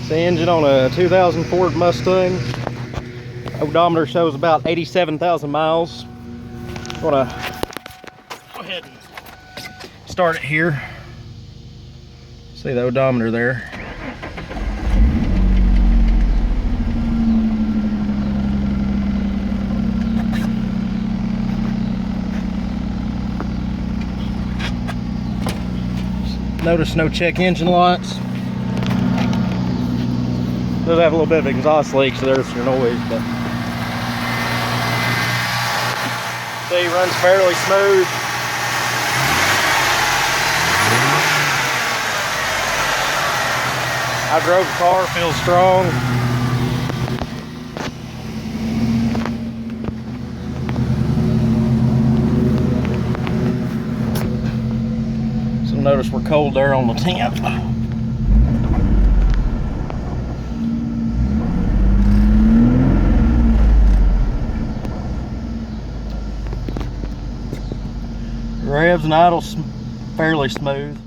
It's the engine on a 2000 Ford Mustang. Odometer shows about 87,000 miles. I'm gonna go ahead and start it here. See the odometer there. Notice no check engine lights. Does have a little bit of exhaust leak, so there's your noise, but see, runs fairly smooth. I drove the car, feels strong. So notice we're cold there on the 10th. Revs and idle fairly smooth.